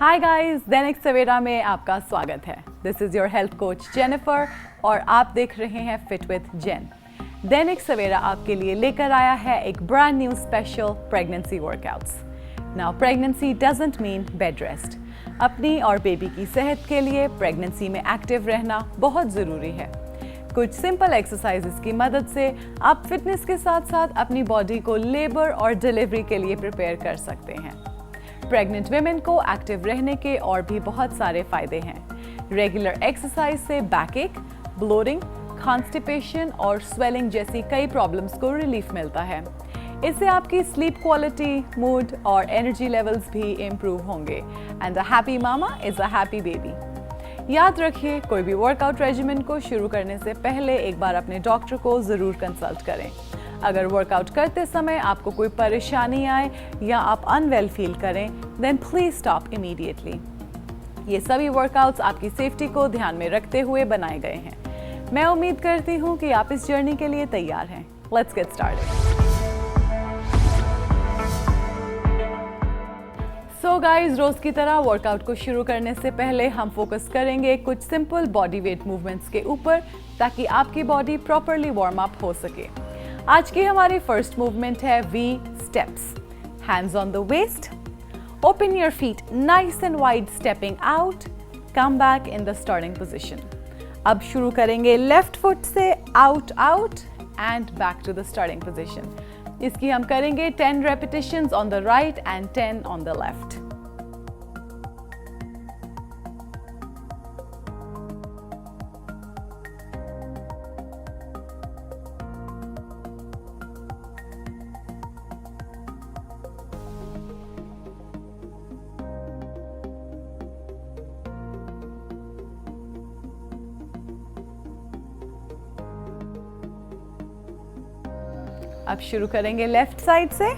Hi guys, Dainik Savera में आपका स्वागत है। This is your health coach Jennifer और आप देख रहे हैं फिट विद जेन। दैनिक सवेरा आपके लिए लेकर आया है एक brand new special pregnancy workouts. Now pregnancy doesn't mean bed rest. अपनी और बेबी की सेहत के लिए प्रेगनेंसी में एक्टिव रहना बहुत ज़रूरी है। कुछ सिंपल एक्सरसाइजेस की मदद से आप फिटनेस के साथ साथ अपनी बॉडी को लेबर और डिलीवरी के लिए प्रिपेयर कर सकते हैं। प्रेग्नेंट वेमेन को एक्टिव रहने के और भी बहुत सारे फायदे हैं। रेगुलर एक्सरसाइज से बैकएक, ब्लोटिंग, कॉन्स्टिपेशन और स्वेलिंग जैसी कई प्रॉब्लम्स को रिलीफ मिलता है। इससे आपकी स्लीप क्वालिटी, मूड और एनर्जी लेवल्स भी इम्प्रूव होंगे। And a happy mama is a happy baby. याद रखिए, कोई भी वर्कआउट रेजिमेंट को शुरू करने से पहले एक बार अपने डॉक्टर को ज़रूर कंसल्ट करें। अगर वर्कआउट करते समय आपको कोई परेशानी आए या आप अनवेल फील करें, देन प्लीज स्टॉप इमीडिएटली। ये सभी वर्कआउट्स आपकी सेफ्टी को ध्यान में रखते हुए बनाए गए हैं। मैं उम्मीद करती हूँ कि आप इस जर्नी के लिए तैयार हैं। Let's get started. So guys, रोज की तरह वर्कआउट को शुरू करने से पहले हम फोकस करेंगे कुछ सिंपल बॉडी वेट मूवमेंट्स के ऊपर, ताकि आपकी बॉडी प्रॉपरली वार्म अप हो सके। आज की हमारी फर्स्ट मूवमेंट है V steps. Hands on the waist, open your feet nice and wide, stepping out, come back in the starting position. अब शुरू करेंगे लेफ्ट फुट से, out out and back to the starting position. इसकी हम करेंगे 10 repetitions on the right and 10 on the left. अब शुरू करेंगे लेफ्ट साइड से।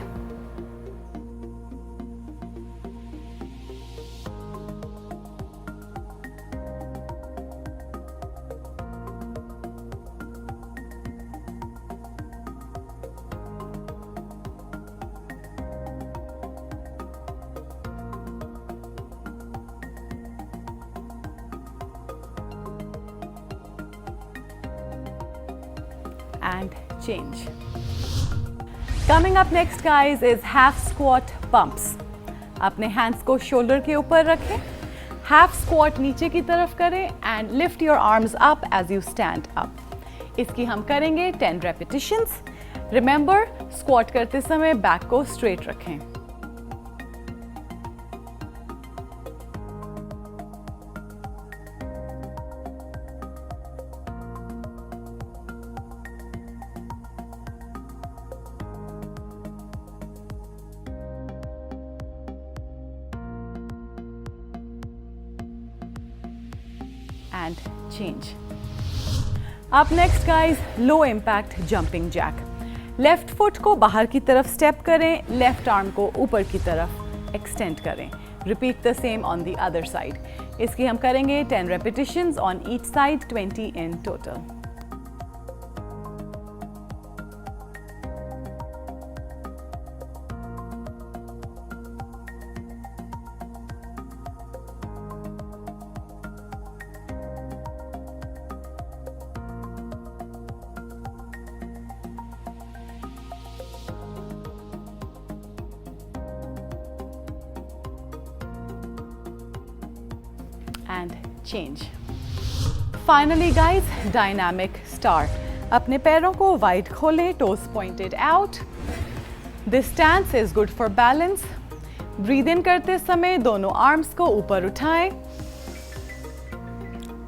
And change. Coming up next guys is half squat pumps. अपने हैंड्स को शोल्डर के ऊपर रखें, हाफ स्क्वाट नीचे की तरफ करें and lift your arms up as you stand up. इसकी हम करेंगे 10 रेपिटेशंस। रिमेंबर, स्क्वाट करते समय बैक को स्ट्रेट रखें। And change. Up next guys, low impact jumping jack. Left foot को बाहर की तरफ स्टेप करें, लेफ्ट आर्म को ऊपर की तरफ एक्सटेंड करें। Repeat the same on the other side. इसकी हम करेंगे 10 repetitions on each side, 20 in total. And change. Finally guys, dynamic star. अपने पैरों को वाइड खोलें, toes pointed out. This stance is good for balance. Breathe in करते समय दोनों आर्म्स को ऊपर उठाएं.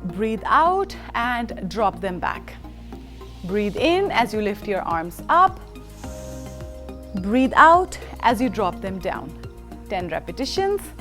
Breathe out and drop them back. Breathe in as you lift your arms up. Breathe out as you drop them down. 10 repetitions.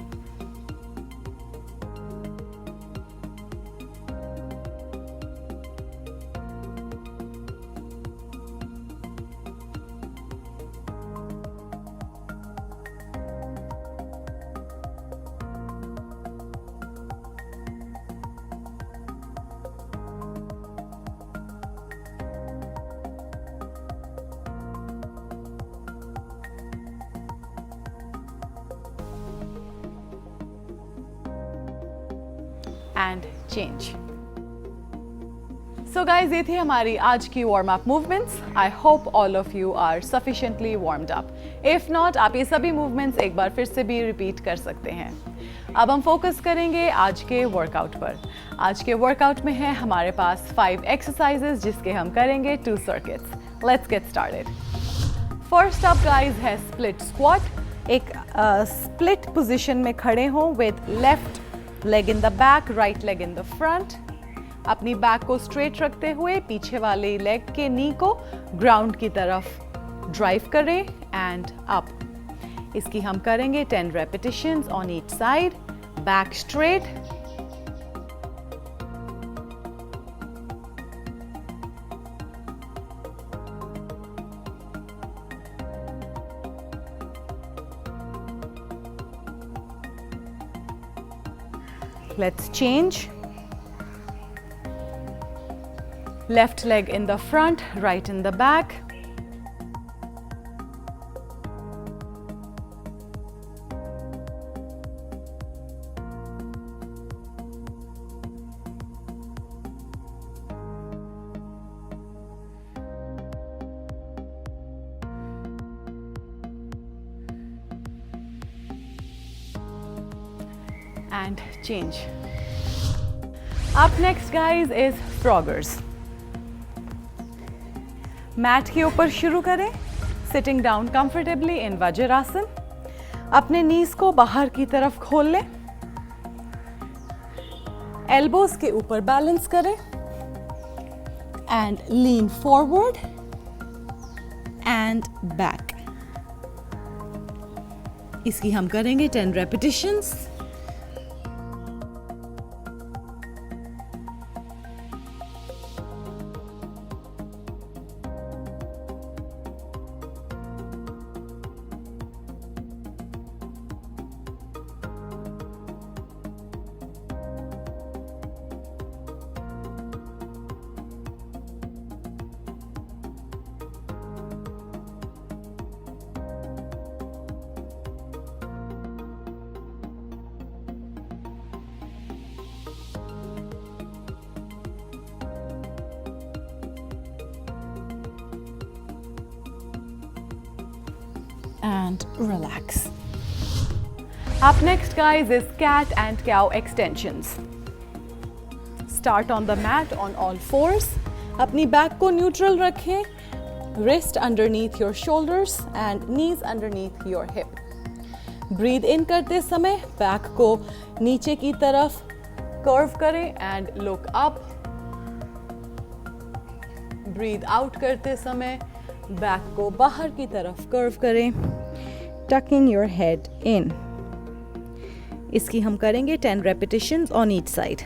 And change. So guys, ये थी हमारी आज की warm up movements. I hope all of you are sufficiently warmed up. If not, आप ये सभी movements एक बार फिर से भी रिपीट कर सकते हैं। अब हम फोकस करेंगे आज के वर्कआउट पर। आज के वर्कआउट में है हमारे पास 5 एक्सरसाइजेस जिसके हम करेंगे 2 circuits. Let's get started. First up guys है स्प्लिट स्क्वाट। एक स्प्लिट पोजीशन में खड़े हों with left leg in the back, right leg in the front. अपनी बैक को स्ट्रेट रखते हुए पीछे वाले लेग के नी को ग्राउंड की तरफ ड्राइव करें एंड अप। इसकी हम करेंगे 10 repetitions on each side. Back straight, let's change. Left leg in the front, right in the back. And change. Up next guys is froggers. Mat के ऊपर शुरू करें, sitting down comfortably in Vajrasana. अपने knees को बाहर की तरफ खोल लें, एल्बोज के ऊपर बैलेंस करें and lean forward and back. इसकी हम करेंगे 10 repetitions। And relax. Up next guys is cat and cow extensions. Start on the mat on all fours. अपनी बैक को न्यूट्रल रखें, wrist underneath your shoulders and knees underneath your hip. Breathe in करते समय back को नीचे की तरफ curve करें and look up. Breathe out करते समय बैक को बाहर की तरफ कर्व करें, tucking your head in. इसकी हम करेंगे 10 repetitions on each side.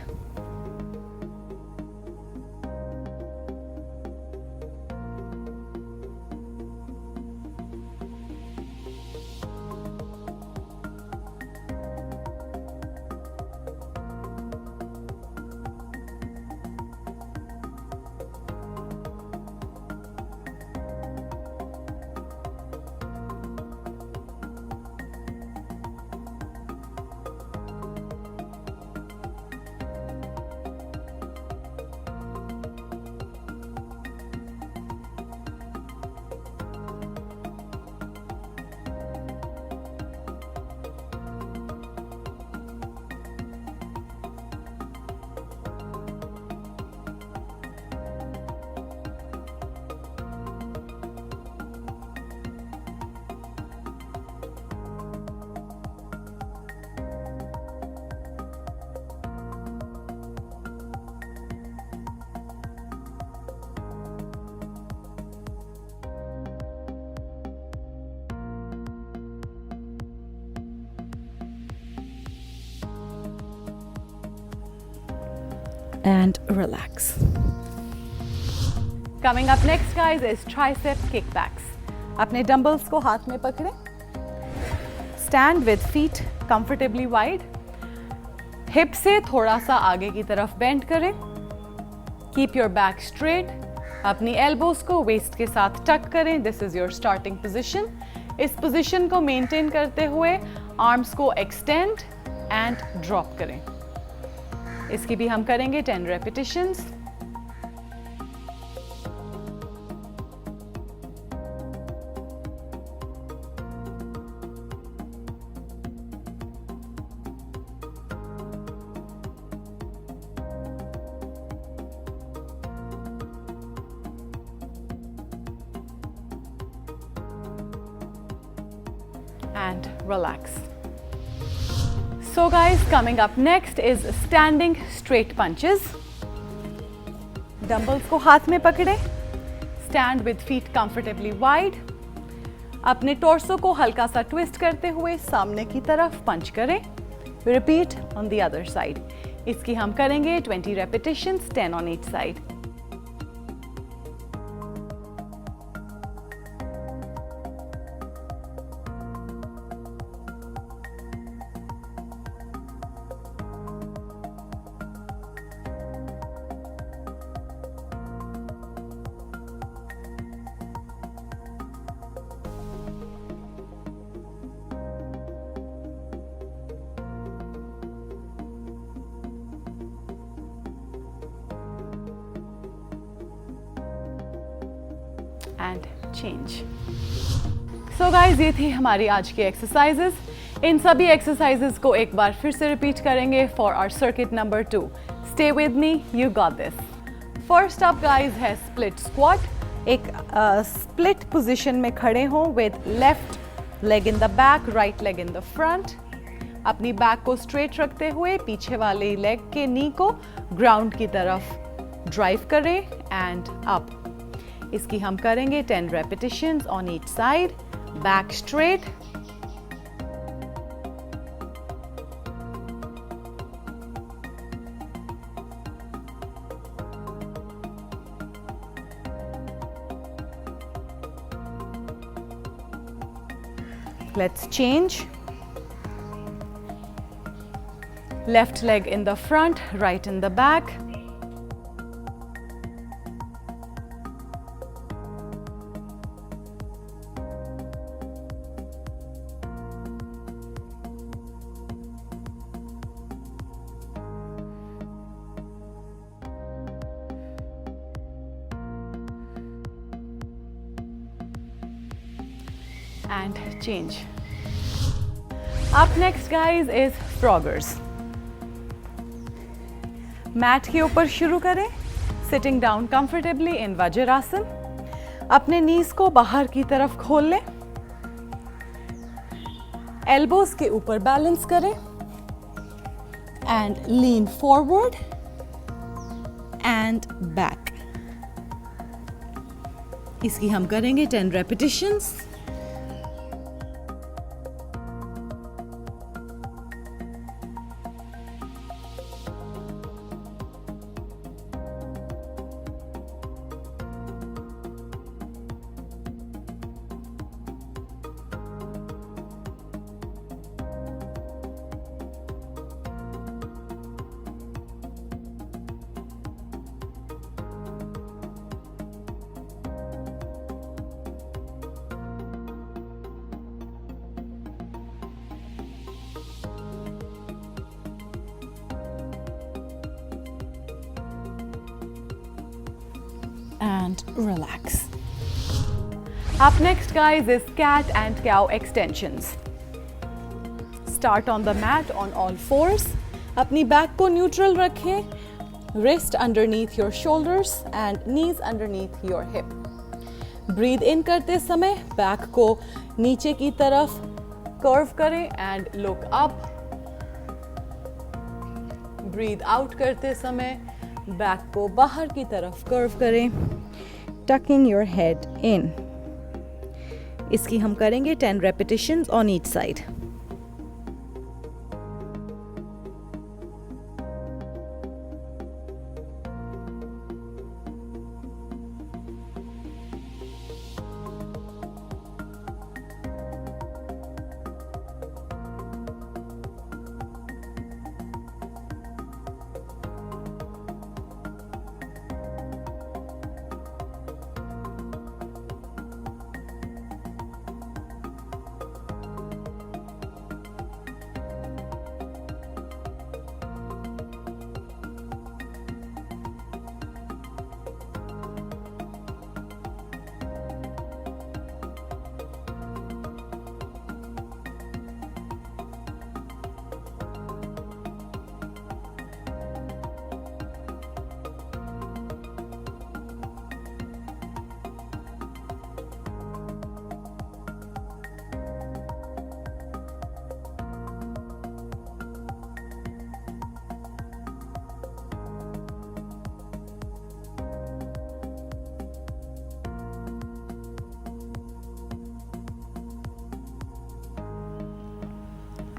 And relax. Coming up next guys is tricep kickbacks. अपने डंबल्स को हाथ में पकड़ें, stand with feet comfortably wide, hip से थोड़ा सा आगे की तरफ बेंड करें, keep your back straight, अपनी elbows को waist के साथ टक करें, this is your starting position. इस पोजीशन को मेंटेन करते हुए आर्म्स को एक्सटेंड एंड ड्रॉप करें। इसकी भी हम करेंगे 10 repetitions. And relax. So guys, coming up next is standing straight punches. Dumbbells को हाथ में पकड़े, stand with feet comfortably wide. अपने टॉर्सो को हल्का सा ट्विस्ट करते हुए सामने की तरफ पंच करें. Repeat on the other side. इसकी हम करेंगे 20 repetitions, 10 on each side. And change. So guys, ये थी हमारी आज की एक्सरसाइजेस। इन सभी एक्सरसाइजेस को एक बार फिर से रिपीट करेंगे for our circuit number 2। Stay with me, you got this. First up guys है स्प्लिट स्क्वाट। एक स्प्लिट पोजीशन में खड़े हों with left leg in the back, right leg in the front. अपनी बैक को स्ट्रेट रखते हुए पीछे वाले लेग के नी को ग्राउंड की तरफ ड्राइव करें एंड अप। इसकी हम करेंगे 10 repetitions on each side. Back straight. Let's change. Left leg in the front, right in the back. And change. Up next guys is froggers. Mat के ऊपर शुरू करें, sitting down comfortably in Vajrasana. अपने knees को बाहर की तरफ खोल लें, एल्बोज के ऊपर बैलेंस करें and lean forward and back. इसकी हम करेंगे 10 repetitions. And relax. Up next guys is cat and cow extensions. Start on the mat on all fours. अपनी बैक को न्यूट्रल रखें, wrist underneath your shoulders and knees underneath your hip. Breathe in करते समय back को नीचे की तरफ curve करें and look up. Breathe out करते समय बैक को बाहर की तरफ कर्व करें, tucking your head in. इसकी हम करेंगे 10 repetitions on each side.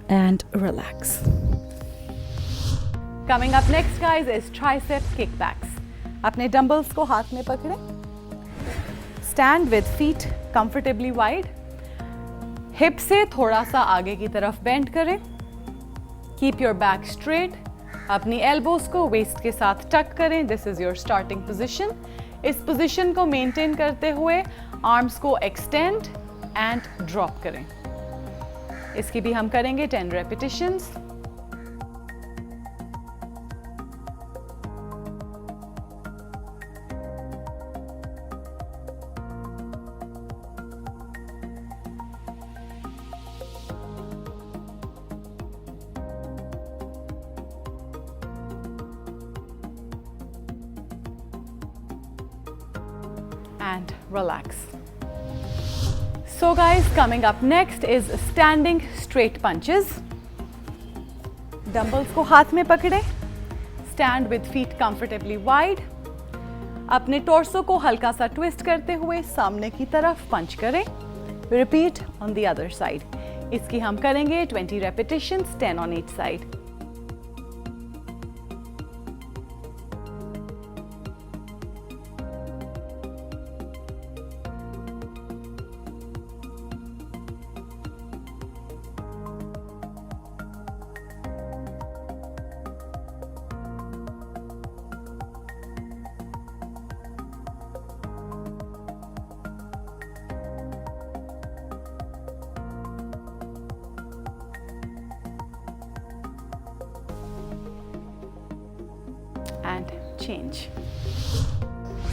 and relax. Coming up next guys is tricep kickbacks. अपने डंबल्स को हाथ में पकड़े. Stand with feet comfortably wide. Hip से थोड़ा सा आगे की तरफ बेंड करें. Keep your back straight. अपनी एल्बोज को वेस्ट के साथ टक करें. This is your starting position. इस पोजीशन को मेंटेन करते हुए आर्म्स को एक्सटेंड एंड ड्रॉप करें. इसकी भी हम करेंगे 10 repetitions. And relax. So guys, coming up next is standing straight punches. Dumbbells को हाथ में पकड़े. Stand with feet comfortably wide. अपने टॉर्सो को हल्का सा ट्विस्ट करते हुए सामने की तरफ पंच करें. Repeat on the other side. इसकी हम करेंगे 20 repetitions, 10 on each side. And change.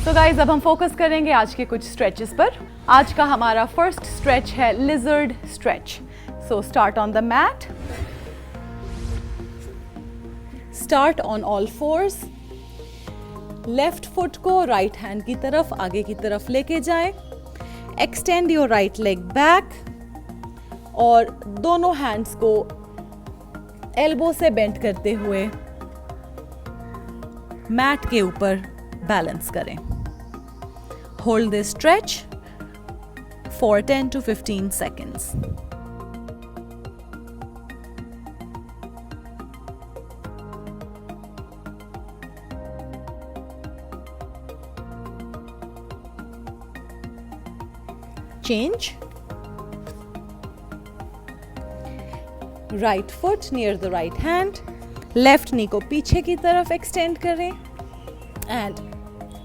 So guys, अब हम फोकस करेंगे आज के कुछ स्ट्रेचेस पर. आज का हमारा फर्स्ट स्ट्रेच है lizard stretch. So start on the mat. Start on all fours. Left foot को राइट हैंड की तरफ आगे की तरफ लेके जाएं. Extend your right leg back. और दोनों हैंड्स को एल्बो से बेंड करते हुए मैट के ऊपर बैलेंस करें. Hold this stretch for 10 to 15 seconds. Change. Right foot near the right hand. Left knee को पीछे की तरफ एक्सटेंड करें and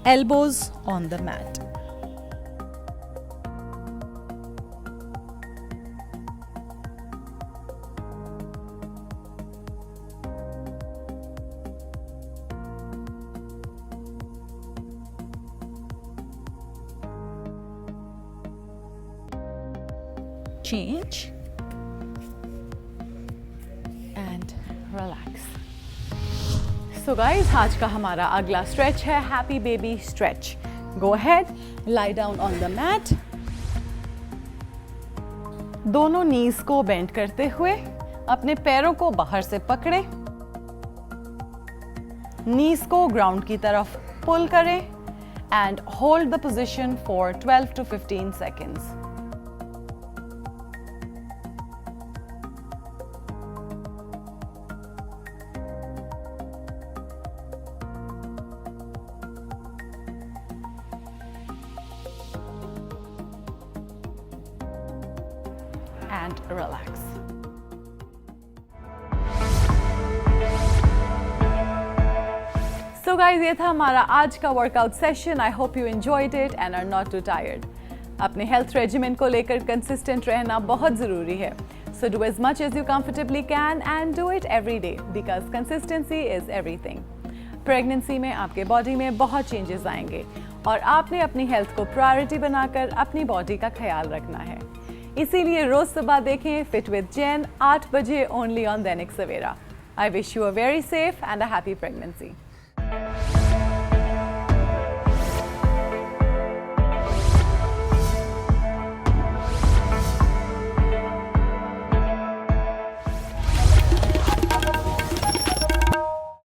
elbows on the mat. Change and relax. So guys, आज का हमारा अगला स्ट्रेच है happy baby stretch. Go ahead, lie down on the mat. दोनों नीज को बेंड करते हुए अपने पैरों को बाहर से पकड़ें. नीज को ग्राउंड की तरफ पुल करें and hold the position for 12 to 15 seconds. And relax. So guys, ये था हमारा आज का workout session. I hope you enjoyed it and are not too tired. अपने हेल्थ रेजिमेंट को लेकर कंसिस्टेंट रहना बहुत ज़रूरी है. So do as much as you comfortably can and do it every day because consistency is everything. Pregnancy में आपके body में बहुत चेंजेस आएंगे और आपने अपनी हेल्थ को प्रायोरिटी बनाकर अपनी बॉडी का ख्याल रखना है. इसीलिए रोज सुबह देखें फिट विद जेन 8 बजे only on Dainik Savera. I wish you a very safe and a happy pregnancy.